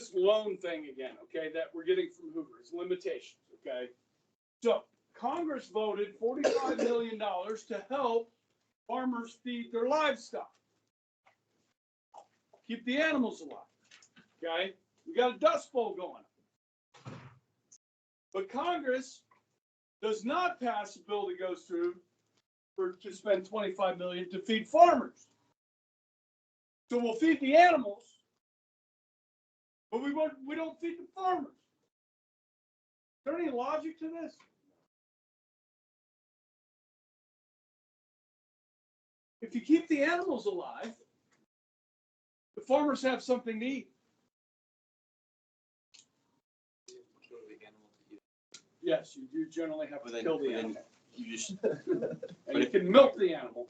this loan thing again, okay, that we're getting from Hoover is limitations, okay? So Congress voted $45 million to help farmers feed their livestock. Keep the animals alive, okay? We got a dust bowl going. But Congress does not pass a bill that goes through to spend $25 million to feed farmers. So we'll feed the animals, but we don't feed the farmers. Is there any logic to this? If you keep the animals alive, the farmers have something to eat. Yes, you do generally have to kill the animal. You just, and you can milk the animal.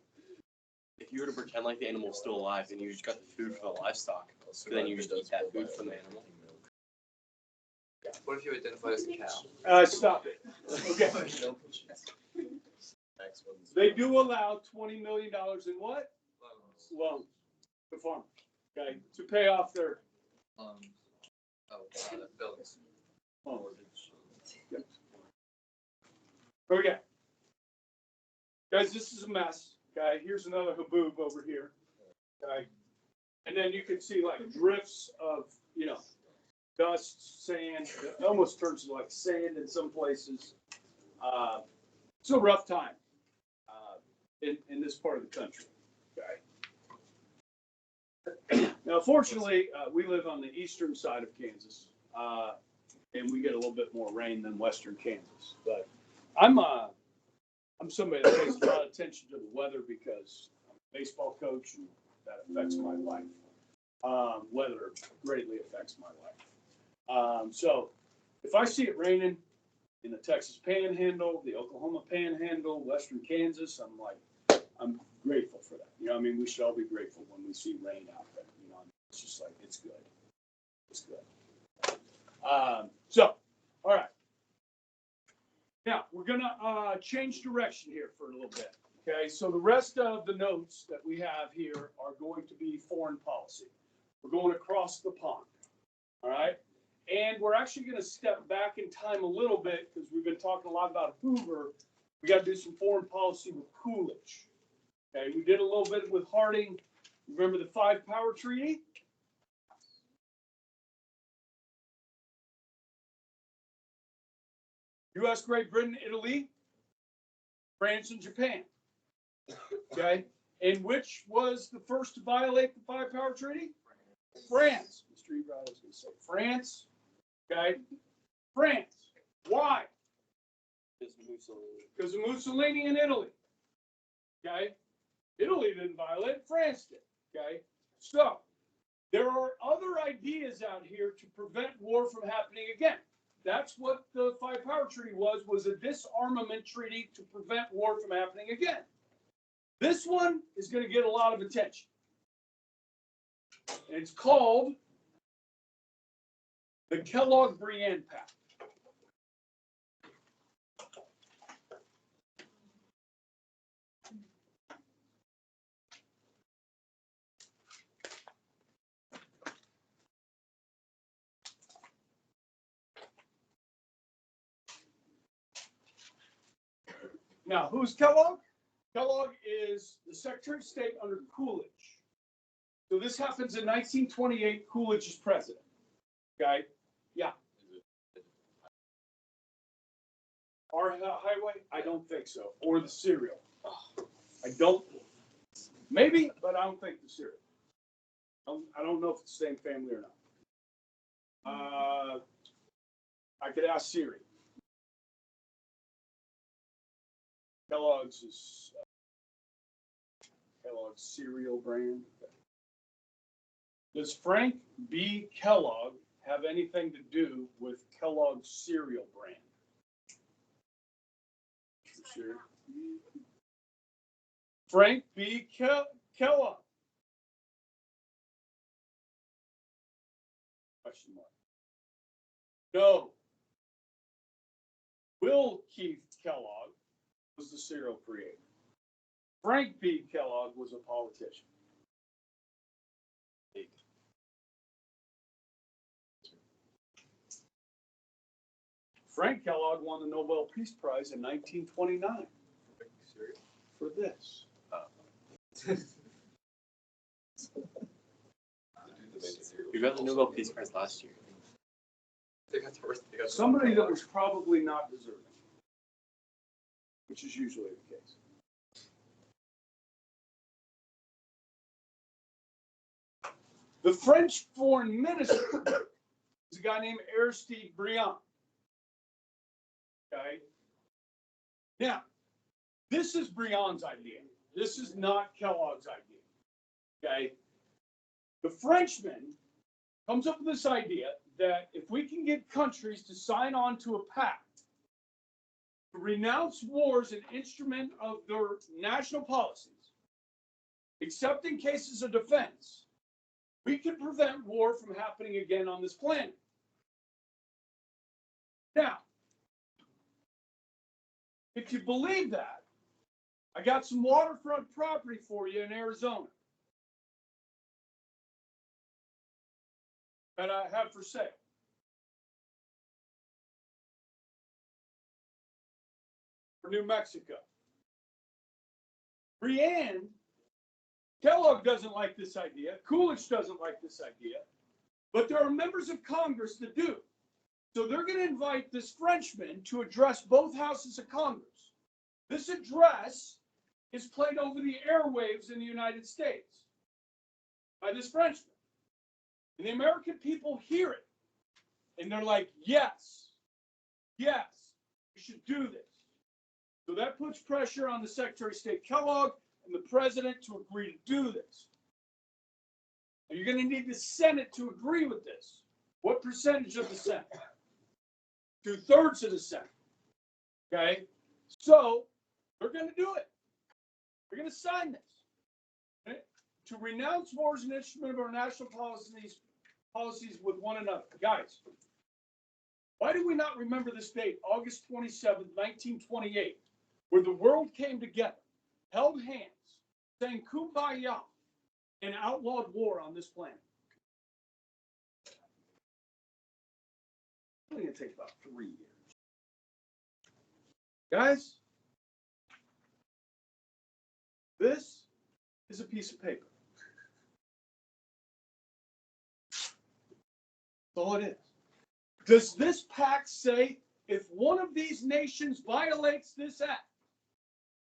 If you were to pretend like the animal's still alive, then you just got the food for the livestock. So then you just eat that food from the animal. What if you identify as a cow? Stop it. Okay. They do allow $20 million in what? Loans to farmers. Okay, to pay off their Buildings. Yep. Okay. Guys, this is a mess. Okay, here's another haboob over here. Okay. And then you can see like drifts of, dust, sand. It almost turns to like sand in some places. It's a rough time in this part of the country. Okay. Now, fortunately, we live on the eastern side of Kansas, and we get a little bit more rain than western Kansas. But I'm somebody that pays a lot of attention to the weather because I'm a baseball coach, and that affects my life. Weather greatly affects my life. So if I see it raining in the Texas Panhandle, the Oklahoma Panhandle, western Kansas, I'm grateful for that. We should all be grateful when we see rain out there. It's just like, it's good. It's good. So, all right. Now, we're going to change direction here for a little bit. Okay, so the rest of the notes that we have here are going to be foreign policy. We're going across the pond. All right. And we're actually going to step back in time a little bit because we've been talking a lot about Hoover. We got to do some foreign policy with Coolidge. Okay, we did a little bit with Harding. Remember the 5-Power Treaty? U.S., Great Britain, Italy, France, and Japan. Okay, and which was the first to violate the 5-Power Treaty? France. Mr. Ebron was going to say France. Okay, France. Why? Because of Mussolini in Italy. Okay, Italy didn't violate it, France did. Okay, so there are other ideas out here to prevent war from happening again. That's what the 5-Power Treaty was a disarmament treaty to prevent war from happening again. This one is going to get a lot of attention. And it's called the Kellogg-Briand Pact. Now, who's Kellogg? Kellogg is the Secretary of State under Coolidge. So this happens in 1928. Coolidge is president. Okay? Yeah. Our highway? I don't think so. Or the cereal. I don't. Maybe, but I don't think the cereal. I don't know if it's the same family or not. I could ask Siri. Kellogg's is Kellogg's cereal brand. Does Frank B. Kellogg have anything to do with Kellogg's cereal brand? Sure. Frank B. Kellogg. Question mark. No. Will Keith Kellogg was the cereal creator. Frank B. Kellogg was a politician. Frank Kellogg won the Nobel Peace Prize in 1929 for this. You got the Nobel Peace Prize last year. Somebody that was probably not deserving, which is usually the case. The French foreign minister is a guy named Aristide Briand. Okay. Now, this is Briand's idea. This is not Kellogg's idea. Okay. The Frenchman comes up with this idea that if we can get countries to sign on to a pact to renounce war as an instrument of their national policies, except in cases of defense, we can prevent war from happening again on this planet. Now, if you believe that, I got some waterfront property for you in Arizona that I have for sale. For New Mexico. Briand, Kellogg doesn't like this idea. Coolidge doesn't like this idea. But there are members of Congress that do. So they're going to invite this Frenchman to address both houses of Congress. This address is played over the airwaves in the United States by this Frenchman. And the American people hear it. And they're like, yes, yes, we should do this. So that puts pressure on the Secretary of State Kellogg and the President to agree to do this. And you're going to need the Senate to agree with this. What percentage of the Senate? 2/3 of the Senate. Okay? So they're going to do it. They're going to sign this. Okay? To renounce war as an instrument of our national policies with one another. Guys, why do we not remember this date, August 27, 1928, where the world came together, held hands, sang Kumbaya, and outlawed war on this planet? It's only going to take about 3 years. Guys, this is a piece of paper. That's all it is. Does this pact say if one of these nations violates this act,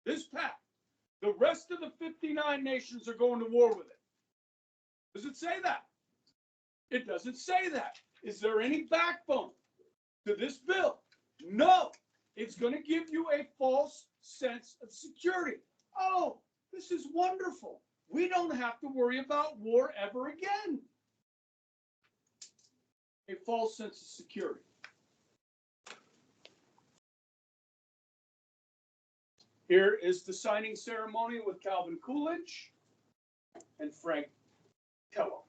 this pact, the rest of the 59 nations are going to war with it? Does it say that? It doesn't say that. Is there any backbone to this bill? No. It's going to give you a false sense of security. Oh, this is wonderful. We don't have to worry about war ever again. A false sense of security. Here is the signing ceremony with Calvin Coolidge and Frank Kellogg.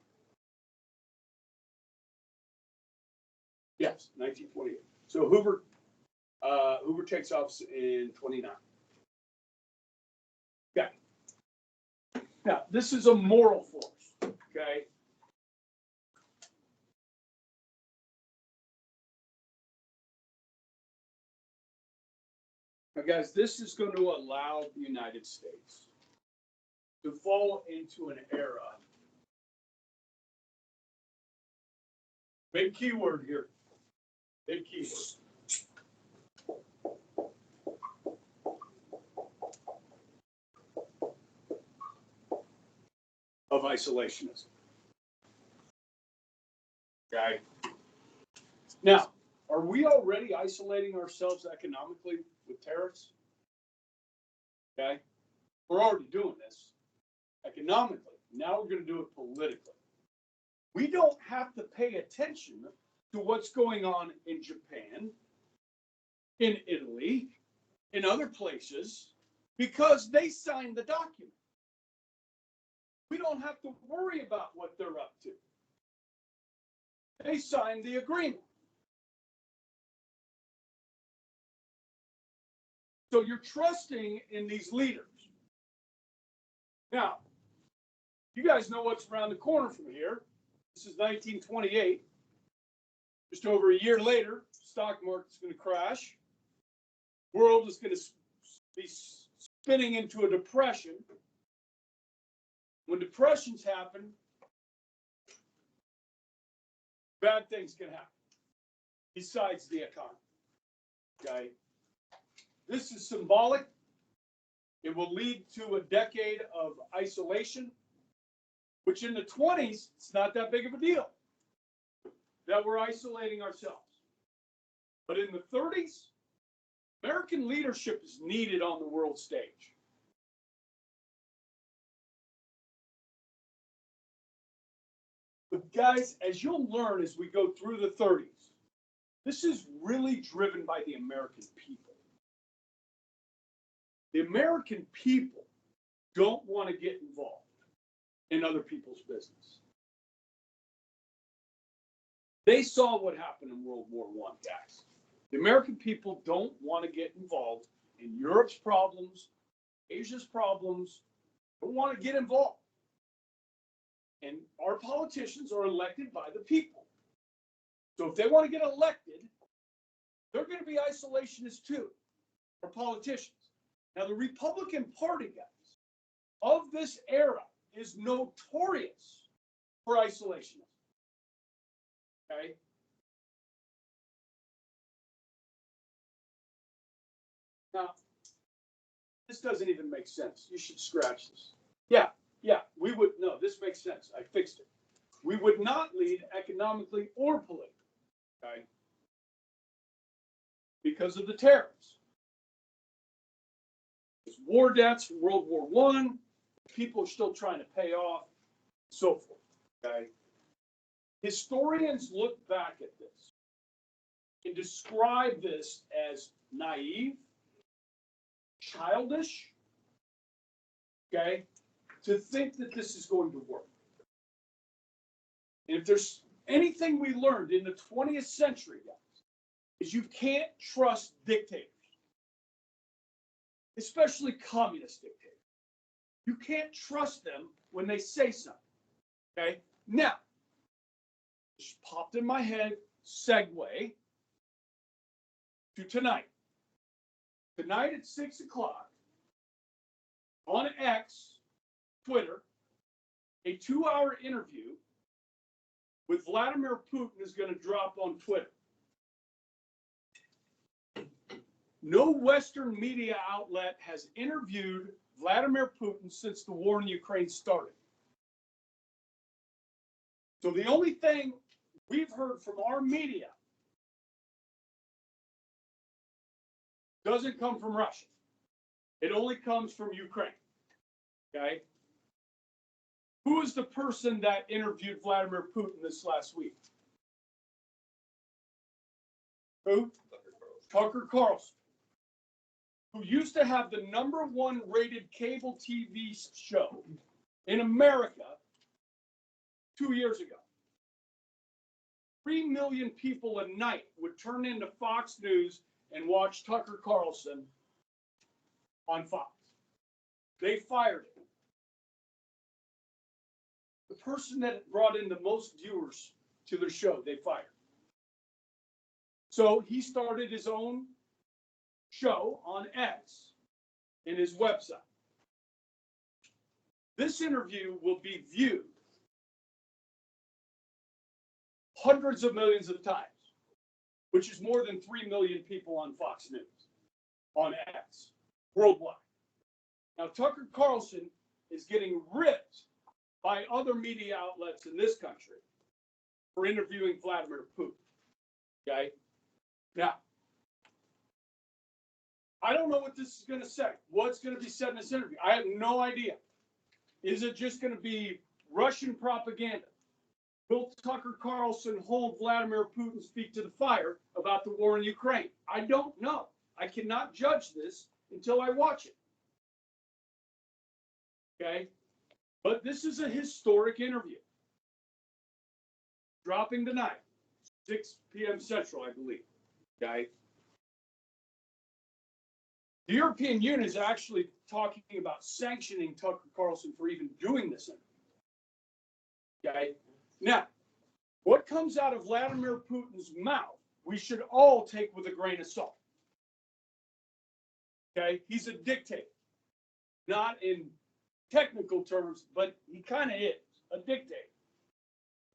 Yes, 1928. So Hoover takes office in 29. Okay. Now, this is a moral force, okay? Now, guys, this is going to allow the United States to fall into an era. Big keyword here. Big keyword. Of isolationism. Okay. Now, are we already isolating ourselves economically with tariffs? Okay. We're already doing this economically. Now we're going to do it politically. We don't have to pay attention to what's going on in Japan, in Italy, in other places, because they signed the document. We don't have to worry about what they're up to. They signed the agreement. So you're trusting in these leaders. Now, you guys know what's around the corner from here. This is 1928. Just over a year later, stock market's going to crash. World is going to be spinning into a depression. When depressions happen, bad things can happen, besides the economy. Okay? This is symbolic. It will lead to a decade of isolation, which in the 20s, it's not that big of a deal that we're isolating ourselves. But in the 30s, American leadership is needed on the world stage. But guys, as you'll learn as we go through the 30s, this is really driven by the American people. The American people don't want to get involved in other people's business. They saw what happened in World War I, guys. The American people don't want to get involved in Europe's problems, Asia's problems, don't want to get involved. And our politicians are elected by the people. So if they want to get elected, they're going to be isolationists too, our politicians. Now, the Republican Party, guys, of this era is notorious for isolationism. Okay? Now, this doesn't even make sense. You should scratch this. Yeah, we would, no, this makes sense. I fixed it. We would not lead economically or politically, okay? Because of the tariffs. There's war debts from World War I, people are still trying to pay off, and so forth, okay? Historians look back at this and describe this as naive, childish, okay, to think that this is going to work. And if there's anything we learned in the 20th century, guys, is you can't trust dictators, especially communist dictators. You can't trust them when they say something, okay? Now, just popped in my head, segue to tonight. Tonight at 6 o'clock on X, Twitter, a 2-hour interview with Vladimir Putin is going to drop on Twitter. No Western media outlet has interviewed Vladimir Putin since the war in Ukraine started. So the only thing we've heard from our media doesn't come from Russia. It only comes from Ukraine. Okay? Who is the person that interviewed Vladimir Putin this last week? Who? Tucker Carlson, who used to have the #1 rated cable TV show in America 2 years ago. 3 million people a night would turn into Fox News and watch Tucker Carlson on Fox. They fired him. The person that brought in the most viewers to their show, they fired. So he started his own show on X in his website. This interview will be viewed hundreds of millions of times, which is more than 3 million people on Fox News, on X, worldwide. Now, Tucker Carlson is getting ripped by other media outlets in this country for interviewing Vladimir Putin. Okay? Now, I don't know what this is going to say. What's going to be said in this interview? I have no idea. Is it just going to be Russian propaganda? Will Tucker Carlson hold Vladimir Putin's feet to the fire about the war in Ukraine? I don't know. I cannot judge this until I watch it. Okay? But this is a historic interview. Dropping tonight, 6 p.m. Central, I believe. Okay? The European Union is actually talking about sanctioning Tucker Carlson for even doing this interview. Okay? Now, What comes out of Vladimir Putin's mouth, we should all take with a grain of salt. Okay? He's a dictator. Not in technical terms, but he kind of is a dictator.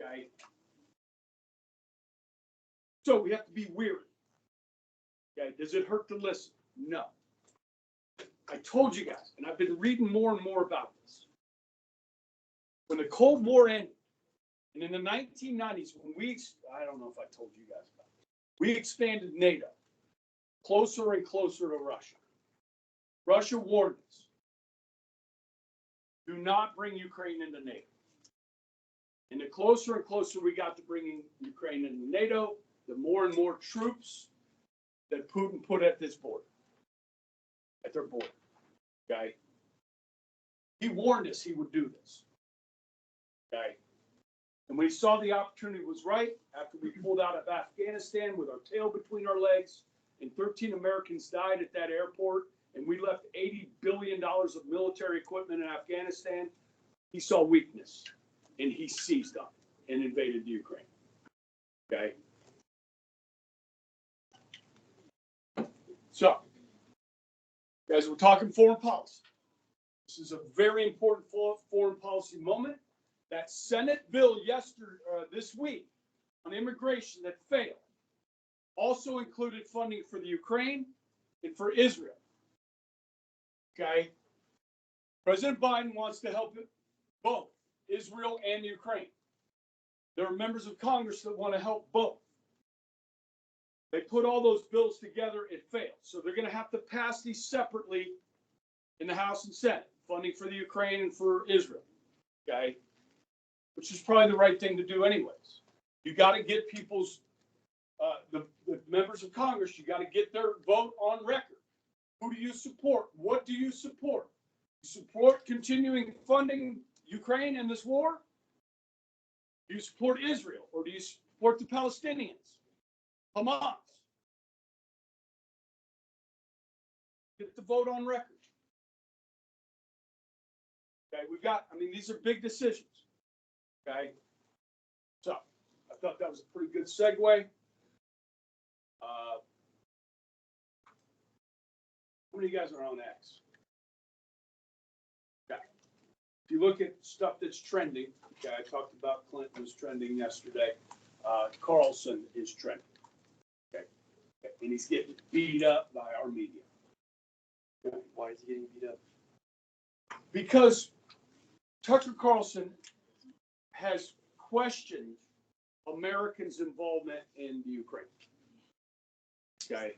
Okay? So we have to be weary. Okay? Does it hurt to listen? No. I told you guys, and I've been reading more and more about this. When the Cold War ended, and in the 1990s, when I don't know if I told you guys about this, we expanded NATO closer and closer to Russia. Russia warned us, do not bring Ukraine into NATO. And the closer and closer we got to bringing Ukraine into NATO, the more and more troops that Putin put at this border, at their border. Okay? He warned us he would do this. Okay? And we saw the opportunity was right after we pulled out of Afghanistan with our tail between our legs, and 13 Americans died at that airport, and we left $80 billion of military equipment in Afghanistan. He saw weakness, and he seized on it and invaded Ukraine. Okay? So, guys, we're talking foreign policy. This is a very important foreign policy moment. That Senate bill this week on immigration that failed also included funding for the Ukraine and for Israel. Okay? President Biden wants to help both Israel and Ukraine. There are members of Congress that want to help both. They put all those bills together, it failed. So they're going to have to pass these separately in the House and Senate, funding for the Ukraine and for Israel. Okay? Which is probably the right thing to do anyways. You got to get people's, the members of Congress, you got to get their vote on record. Who do you support? What do you support? You support continuing funding Ukraine in this war? Do you support Israel? Or do you support the Palestinians? Hamas? Get the vote on record. Okay, these are big decisions. Okay, so I thought that was a pretty good segue. How many of you guys are on X? Okay, if you look at stuff that's trending, okay, I talked about Clinton was trending yesterday. Carlson is trending. Okay, and he's getting beat up by our media. Okay. Why is he getting beat up? Because Tucker Carlson has questioned Americans' involvement in the Ukraine. Okay.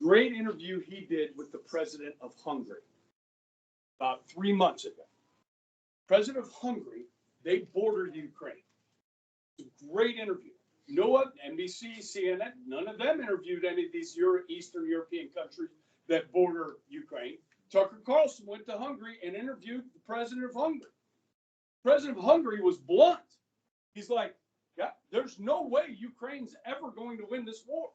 Great interview he did with the president of Hungary about 3 months ago. President of Hungary, they border Ukraine. It's a great interview. No one, NBC, CNN, none of them interviewed any of these Eastern European countries that border Ukraine. Tucker Carlson went to Hungary and interviewed the president of Hungary. The president of Hungary was blunt. He's like, yeah, there's no way Ukraine's ever going to win this war.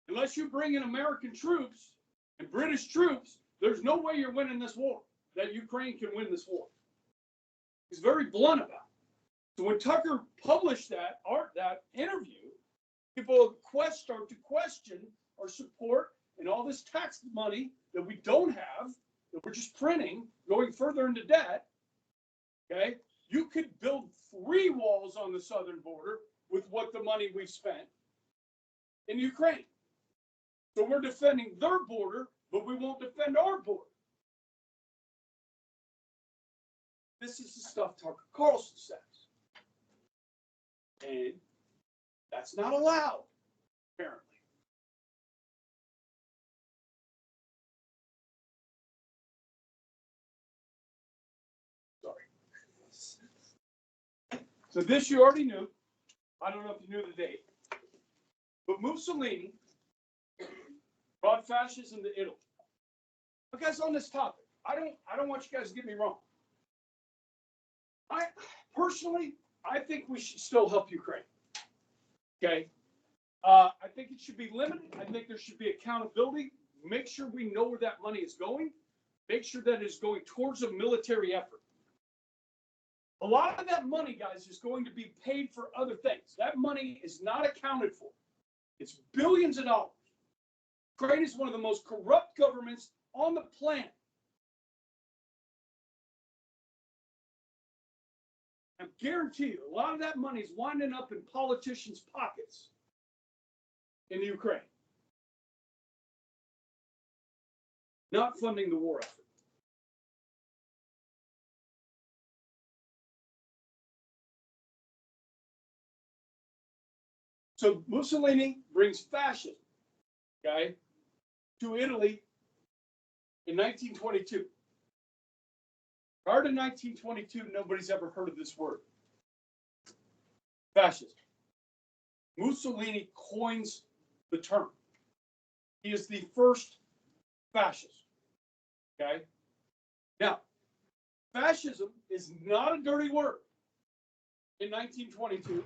Unless you bring in American troops and British troops, there's no way you're winning this war, that Ukraine can win this war. He's very blunt about it. So when Tucker published that interview, people start to question our support and all this tax money that we don't have, that we're just printing, going further into debt. Okay, you could build 3 walls on the southern border with what the money we've spent in Ukraine. So we're defending their border, but we won't defend our border. This is the stuff Tucker Carlson says. And that's not allowed, apparently. Sorry. So this you already knew. I don't know if you knew the date. But Mussolini brought fascism to Italy. But guys, on this topic, I don't want you guys to get me wrong. I personally think we should still help Ukraine. Okay? I think it should be limited. I think there should be accountability. Make sure we know where that money is going. Make sure that it's going towards a military effort. A lot of that money, guys, is going to be paid for other things. That money is not accounted for. It's billions of dollars. Ukraine is one of the most corrupt governments on the planet. I guarantee you, a lot of that money is winding up in politicians' pockets in Ukraine, not funding the war effort. So Mussolini brings fascism, okay, to Italy in 1922. Prior to 1922, nobody's ever heard of this word. Fascism. Mussolini coins the term. He is the first fascist. Okay? Now, fascism is not a dirty word in 1922.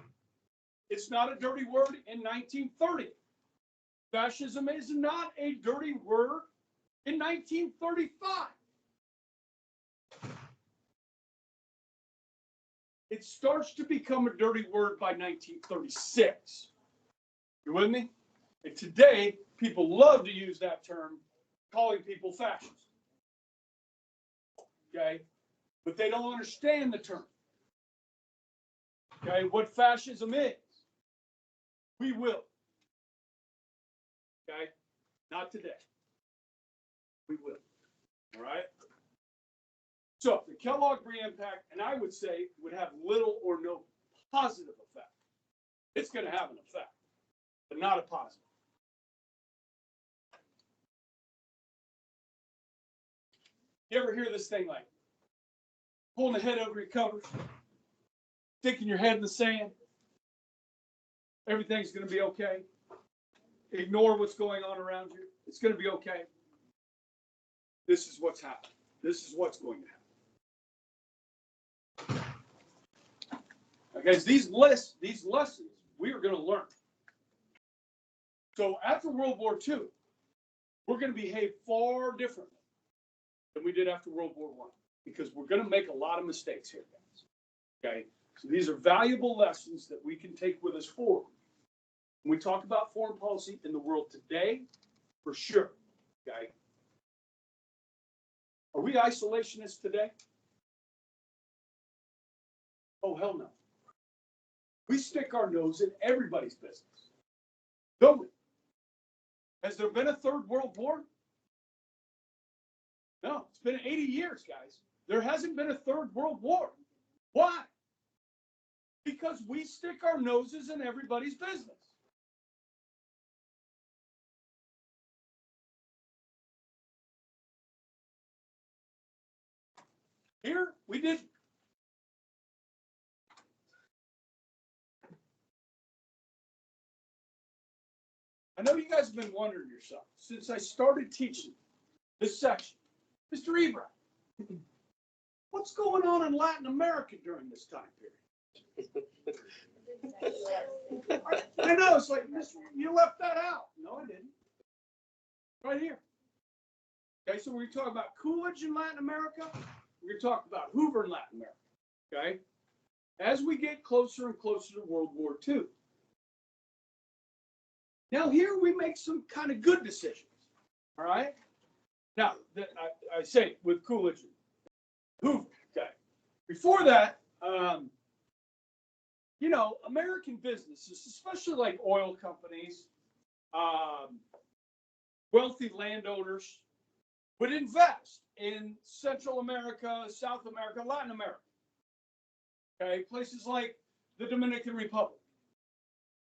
It's not a dirty word in 1930. Fascism is not a dirty word in 1935. It starts to become a dirty word by 1936. You with me? And today, people love to use that term, calling people fascists. Okay? But they don't understand the term. Okay? What fascism is. We will. Okay? Not today. We will. All right? So the Kellogg re-impact, and I would say, would have little or no positive effect. It's going to have an effect, but not a positive. You ever hear this thing like pulling the head over your covers, sticking your head in the sand? Everything's going to be okay. Ignore what's going on around you. It's going to be okay. This is what's happening. This is what's going to happen. Okay, so these lessons we are going to learn. So after World War II, we're going to behave far differently than we did after World War I, because we're going to make a lot of mistakes here, guys. Okay, so these are valuable lessons that we can take with us forward. When we talk about foreign policy in the world today, for sure. Okay, are we isolationists today? Oh, hell no. We stick our nose in everybody's business, don't we? Has there been a third world war? No, it's been 80 years, guys. There hasn't been a third world war. Why? Because we stick our noses in everybody's business. Here, we did. I know you guys have been wondering yourself, since I started teaching this section, Mr. Ibrahim, what's going on in Latin America during this time period? I know, it's like, you left that out. No, I didn't. Right here. Okay, so we're going to talk about Coolidge in Latin America. We're going to talk about Hoover in Latin America. Okay? As we get closer and closer to World War II. Now, here we make some kind of good decisions. All right? Now, I say with Coolidge and Hoover. Okay. Before that, you know, American businesses, especially like oil companies, wealthy landowners, would invest in Central America, South America, Latin America. Okay, places like the Dominican Republic,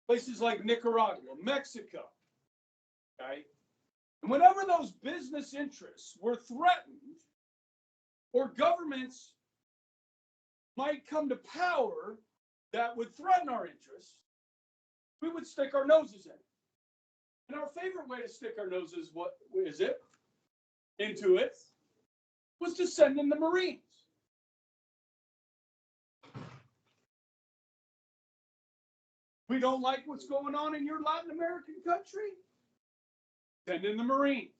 places like Nicaragua, Mexico. Okay, and whenever those business interests were threatened, or governments might come to power that would threaten our interests, we would stick our noses in it. And our favorite way to stick our noses, what is it? Into it, was to send in the Marines. We don't like what's going on in your Latin American country? Send in the Marines.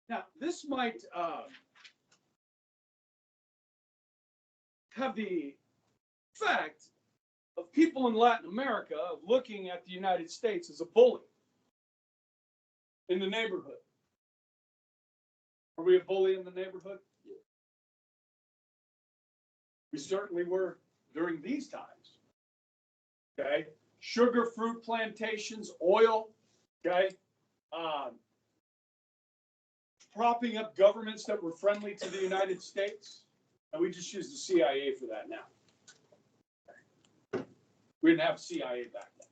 Now, this might have the effect of people in Latin America looking at the United States as a bully in the neighborhood. Are we a bully in the neighborhood? Yeah. We certainly were during these times. Okay? Sugar, fruit plantations, oil, okay? Propping up governments that were friendly to the United States. And we just use the CIA for that now. We didn't have CIA back then.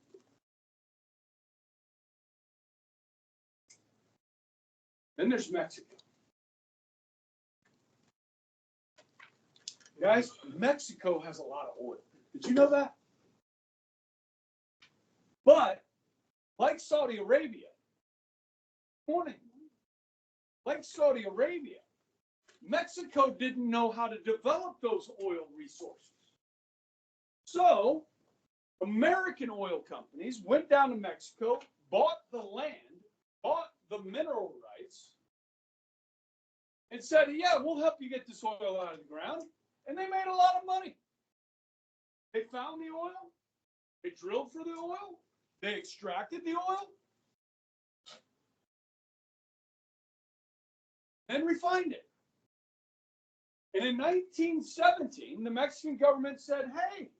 Then there's Mexico. Guys, Mexico has a lot of oil. Did you know that? But, like Saudi Arabia, like Saudi Arabia, Mexico didn't know how to develop those oil resources. So, American oil companies went down to Mexico, bought the land, bought the mineral rights, and said, yeah, we'll help you get this oil out of the ground. And they made a lot of money. They found the oil. They drilled for the oil. They extracted the oil. And refined it. And in 1917, the Mexican government said, hey,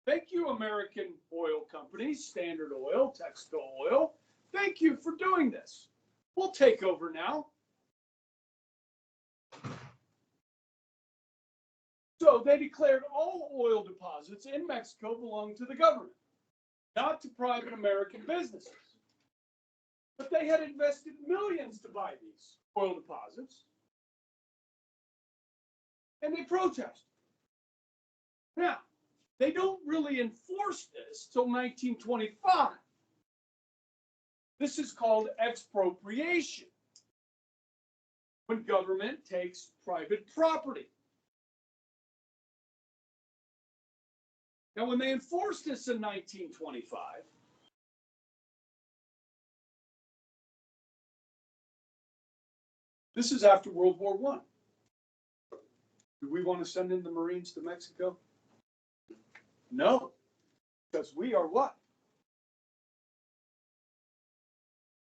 thank you, American oil companies, Standard Oil, Texaco Oil. Thank you for doing this. We'll take over now. So they declared all oil deposits in Mexico belonged to the government, not to private American businesses. But they had invested millions to buy these oil deposits, and they protested. Now, they don't really enforce this till 1925. This is called expropriation, when government takes private property. Now, when they enforced this in 1925, this is after World War I. Do we want to send in the Marines to Mexico? No, because we are what?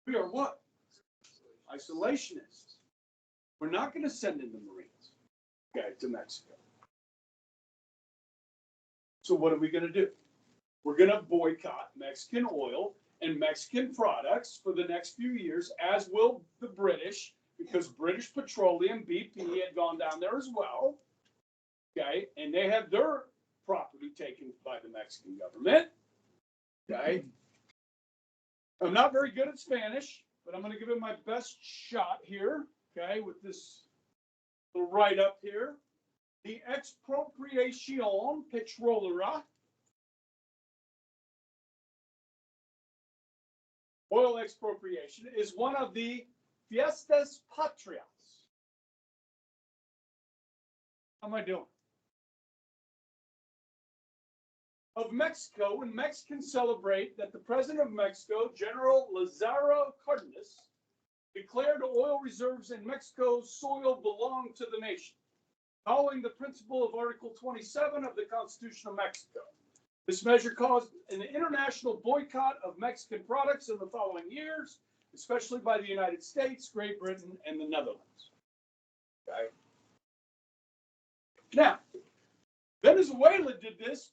We are what? Isolationists. We're not going to send in the Marines, okay, to Mexico. So what are we going to do? We're going to boycott Mexican oil and Mexican products for the next few years, as will the British, because British Petroleum, BP, had gone down there as well. Okay, and they had their property taken by the Mexican government. Okay. I'm not very good at Spanish, but I'm going to give it my best shot here. Okay, with this little write-up here. The expropriación petrolera, oil expropriation, is one of the fiestas patrias. How am I doing? Of Mexico, when Mexicans celebrate that the President of Mexico, General Lázaro Cárdenas, declared oil reserves in Mexico's soil belong to the nation, following the principle of Article 27 of the Constitution of Mexico. This measure caused an international boycott of Mexican products in the following years, especially by the United States, Great Britain, and the Netherlands. Okay. Now, Venezuela did this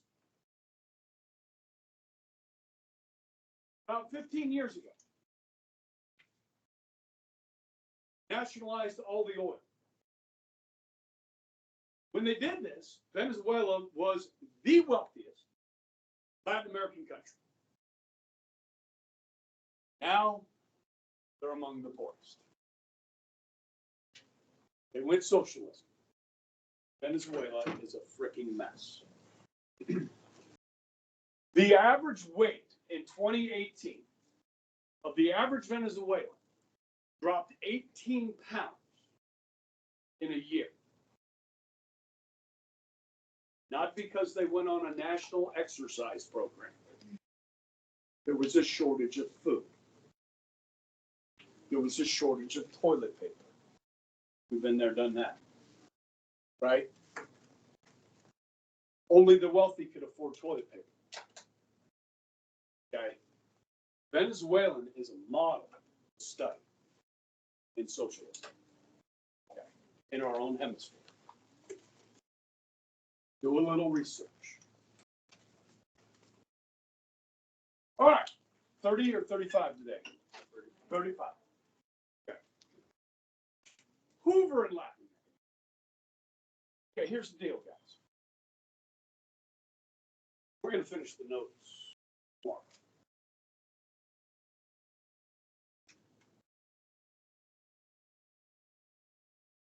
about 15 years ago. Nationalized all the oil. When they did this, Venezuela was the wealthiest Latin American country. Now, they're among the poorest. They went socialism. Venezuela is a freaking mess. The average weight in 2018 of the average Venezuelan dropped 18 pounds in a year. Not because they went on a national exercise program. There was a shortage of food. There was a shortage of toilet paper. We've been there, done that. Right? Only the wealthy could afford toilet paper. Okay. Venezuelan is a model study in socialism. Okay. In our own hemisphere. Do a little research. All right. 30 or 35 today? 35. Okay. Hoover and Latin. Okay, here's the deal, guys. We're going to finish the notes tomorrow.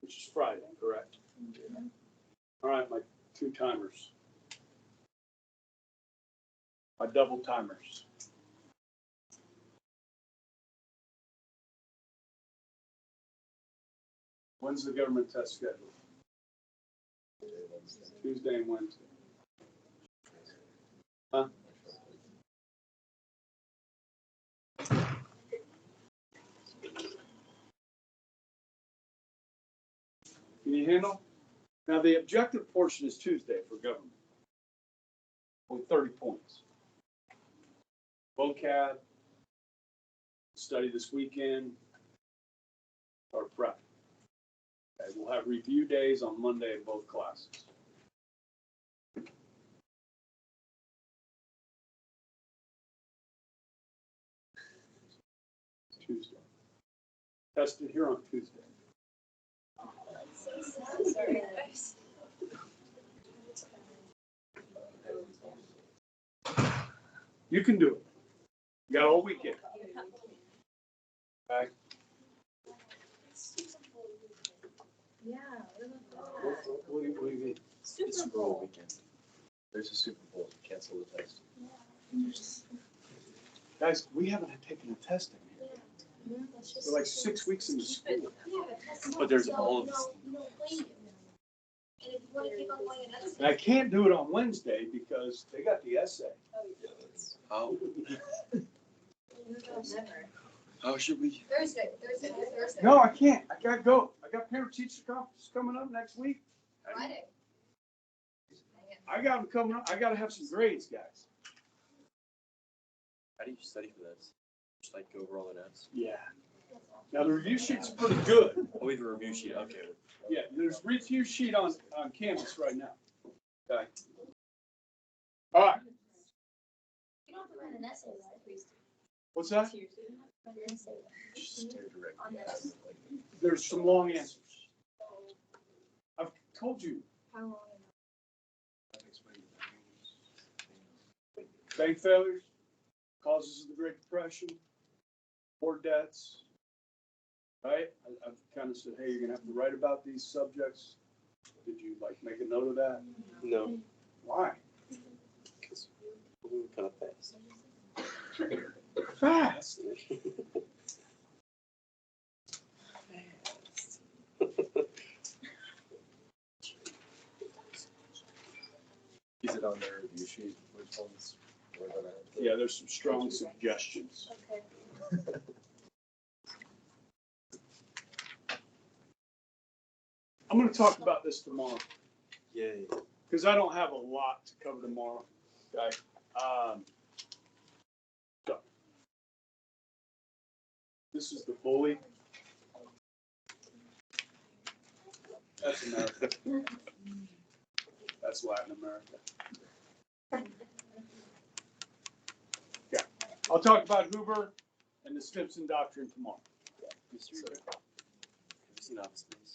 Which is Friday, correct? All right, my 2 timers. My double timers. When's the government test scheduled? Tuesday and Wednesday. Huh? Can you handle? Now, the objective portion is Tuesday for government. With 30 points. Vocab, study this weekend, or prep. Okay, we'll have review days on Monday in both classes. Tuesday. Tested here on Tuesday. Sorry. You can do it. You got all weekend. Okay. Yeah. What do you mean? It's Super Bowl weekend. There's a Super Bowl. Cancel the test. Guys, we haven't taken a test in here. We're like 6 weeks into school. But there's all of this. And I can't do it on Wednesday because they got the essay. How? How should we? Thursday. No, I can't. I gotta go. I got parent-teacher conference coming up next week. Friday. I got them coming up. I gotta have some grades, guys. How do you study for this? Just like go over all the notes? Yeah. Now the review sheet's pretty good. Oh, we have a review sheet. Okay. Yeah, there's review sheet on Canvas right now. Okay. All right. You don't have to write an essay, right, please? What's that? You don't have to write an essay Just stare directly on at this. it. There's some long answers. I've told you. How long? Bank failures, causes of the Great Depression, war debts. Right? I've kind of said, hey, you're gonna have to write about these subjects. Did you like make a note of that? No, Why? because we're moving kind of fast. Fast. Is it on their review sheet? Which ones we're gonna? Yeah, there's some strong suggestions. Okay. I'm gonna talk about this tomorrow Yay. because I don't have a lot to cover tomorrow. Okay. So this is the bully. That's America. That's Latin America. Yeah. I'll talk about Hoover and the Stimson Doctrine tomorrow. Mr. Have you seen Office Space?